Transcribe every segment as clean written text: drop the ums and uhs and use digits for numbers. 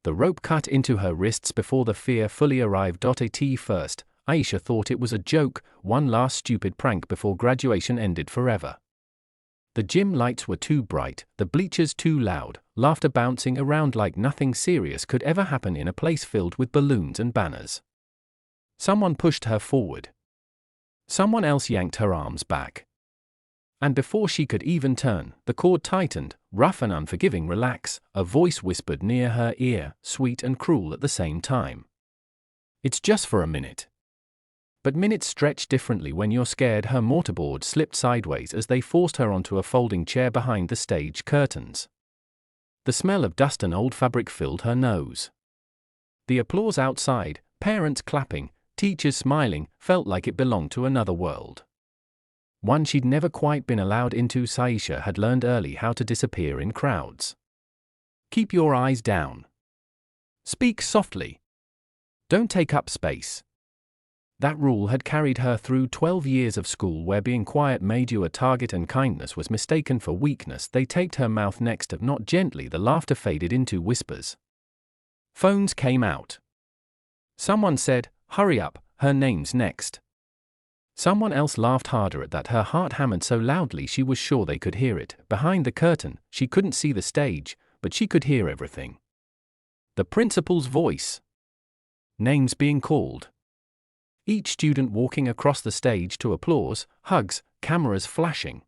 The rope cut into her wrists before the fear fully arrived. At first, Aisha thought it was a joke, one last stupid prank before graduation ended forever. The gym lights were too bright, the bleachers too loud, laughter bouncing around like nothing serious could ever happen in a place filled with balloons and banners. Someone pushed her forward. Someone else yanked her arms back. And before she could even turn, the cord tightened, rough and unforgiving. Relax, a voice whispered near her ear, sweet and cruel at the same time. It's just for a minute. But minutes stretch differently when you're scared. Her mortarboard slipped sideways as they forced her onto a folding chair behind the stage curtains. The smell of dust and old fabric filled her nose. The applause outside, parents clapping, teachers smiling, felt like it belonged to another world. One she'd never quite been allowed into. Aisha had learned early how to disappear in crowds. Keep your eyes down. Speak softly. Don't take up space. That rule had carried her through 12 years of school where being quiet made you a target and kindness was mistaken for weakness. They taped her mouth next, if not gently. The laughter faded into whispers. Phones came out. Someone said, "Hurry up, her name's next." Someone else laughed harder at that. Her heart hammered so loudly she was sure they could hear it. Behind the curtain, she couldn't see the stage, but she could hear everything. The principal's voice. Names being called. Each student walking across the stage to applause, hugs, cameras flashing.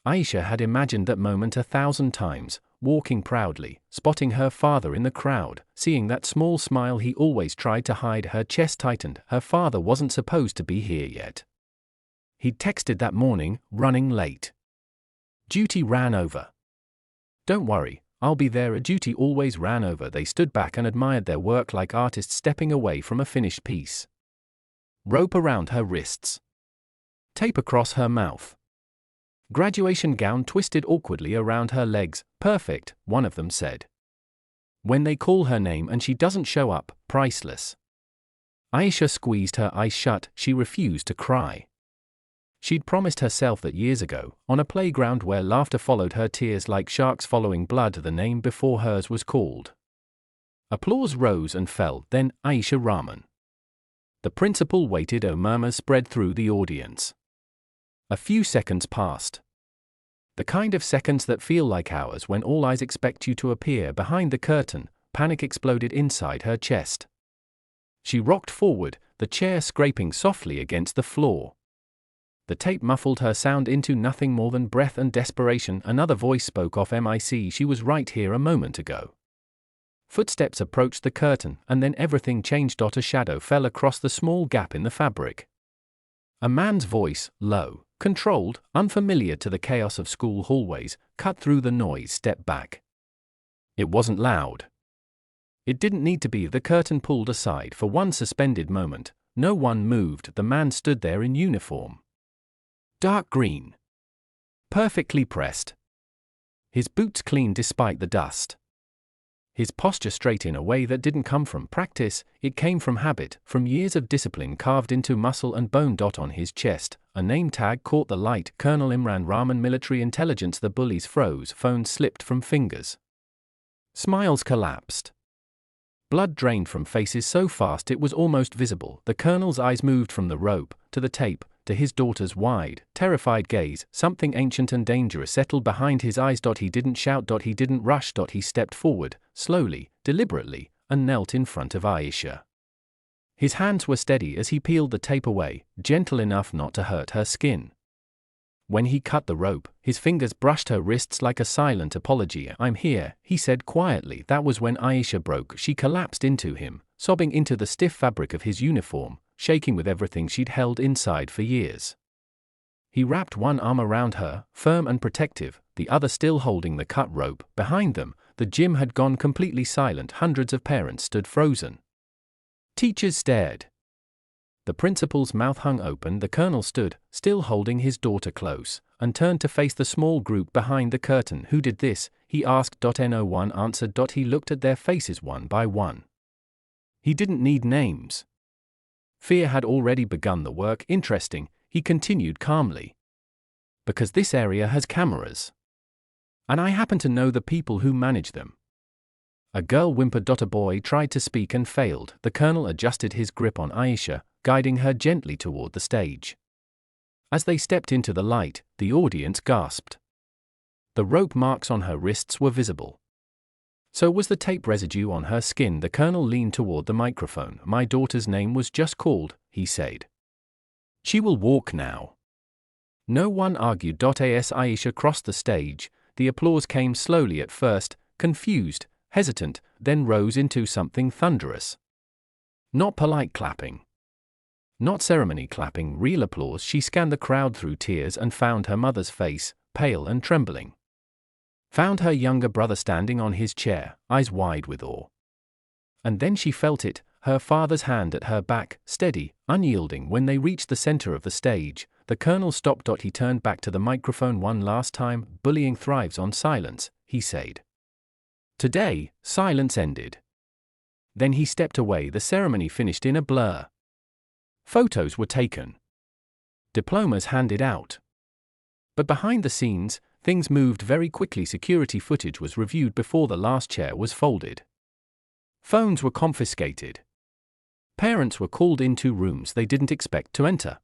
Aisha had imagined that moment 1,000 times, walking proudly, spotting her father in the crowd, seeing that small smile he always tried to hide. Her chest tightened. Her father wasn't supposed to be here yet. He'd texted that morning, running late. Duty ran over. Don't worry, I'll be there. A duty always ran over. They stood back and admired their work like artists stepping away from a finished piece. Rope around her wrists. Tape across her mouth. Graduation gown twisted awkwardly around her legs. Perfect, one of them said. When they call her name and she doesn't show up, priceless. Aisha squeezed her eyes shut. She refused to cry. She'd promised herself that years ago, on a playground where laughter followed her tears like sharks following blood. The name before hers was called. Applause rose and fell, then Aisha Rahman. The principal waited. Murmurs spread through the audience. A few seconds passed. The kind of seconds that feel like hours when all eyes expect you to appear behind the curtain. Panic exploded inside her chest. She rocked forward, the chair scraping softly against the floor. The tape muffled her sound into nothing more than breath and desperation. Another voice spoke off mic. She was right here a moment ago. Footsteps approached the curtain, and then everything changed. A shadow fell across the small gap in the fabric. A man's voice, low, controlled, unfamiliar to the chaos of school hallways, cut through the noise. Step back. It wasn't loud. It didn't need to be. The curtain pulled aside for one suspended moment. No one moved. The man stood there in uniform. Dark green. Perfectly pressed. His boots clean despite the dust. His posture straight in a way that didn't come from practice, it came from habit, from years of discipline carved into muscle and bone. On his chest, a name tag caught the light. Colonel Imran Rahman, Military Intelligence. The bullies froze. Phones slipped from fingers. Smiles collapsed. Blood drained from faces so fast it was almost visible. The colonel's eyes moved from the rope, to the tape, to his daughter's wide, terrified gaze. Something ancient and dangerous settled behind his eyes. He didn't shout. He didn't rush. He stepped forward, slowly, deliberately, and knelt in front of Aisha. His hands were steady as he peeled the tape away, gentle enough not to hurt her skin. When he cut the rope, his fingers brushed her wrists like a silent apology. "I'm here," he said quietly. That was when Aisha broke. She collapsed into him, sobbing into the stiff fabric of his uniform, shaking with everything she'd held inside for years. He wrapped one arm around her, firm and protective, the other still holding the cut rope. Behind them, the gym had gone completely silent. Hundreds of parents stood frozen. Teachers stared. The principal's mouth hung open. The colonel stood, still holding his daughter close, and turned to face the small group behind the curtain. "Who did this?" he asked. No one answered. He looked at their faces one by one. He didn't need names. Fear had already begun the work. "Interesting," he continued calmly. "Because this area has cameras. And I happen to know the people who manage them. A girl whimpered. A boy tried to speak and failed. The colonel adjusted his grip on Aisha, guiding her gently toward the stage. As they stepped into the light, the audience gasped. The rope marks on her wrists were visible. So was the tape residue on her skin. The colonel leaned toward the microphone. "My daughter's name was just called," he said. "She will walk now." No one argued. As Aisha crossed the stage, the applause came slowly at first, confused, hesitant, then rose into something thunderous. Not polite clapping. Not ceremony clapping, real applause. She scanned the crowd through tears and found her mother's face, pale and trembling. Found her younger brother standing on his chair, eyes wide with awe. And then she felt it, her father's hand at her back, steady, unyielding. When they reached the center of the stage, the colonel stopped. He turned back to the microphone one last time. "Bullying thrives on silence," he said. Today, silence ended. Then he stepped away. The ceremony finished in a blur. Photos were taken. Diplomas handed out. But behind the scenes, things moved very quickly. Security footage was reviewed before the last chair was folded. Phones were confiscated. Parents were called into rooms they didn't expect to enter.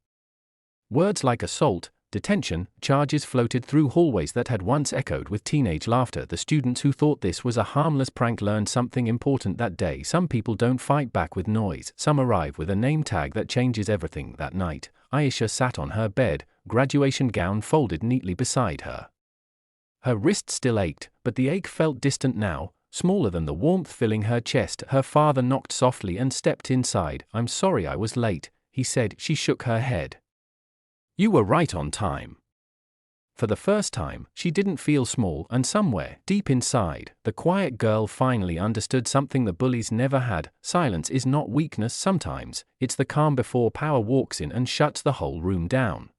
Words like assault, detention, charges floated through hallways that had once echoed with teenage laughter. The students who thought this was a harmless prank learned something important that day. Some people don't fight back with noise. Some arrive with a name tag that changes everything. That night, Aisha sat on her bed, graduation gown folded neatly beside her. Her wrist still ached, but the ache felt distant now, smaller than the warmth filling her chest. Her father knocked softly and stepped inside. "I'm sorry I was late," he said. She shook her head. "You were right on time." For the first time, she didn't feel small, and somewhere, deep inside, the quiet girl finally understood something the bullies never had. Silence is not weakness sometimes, it's the calm before power walks in and shuts the whole room down.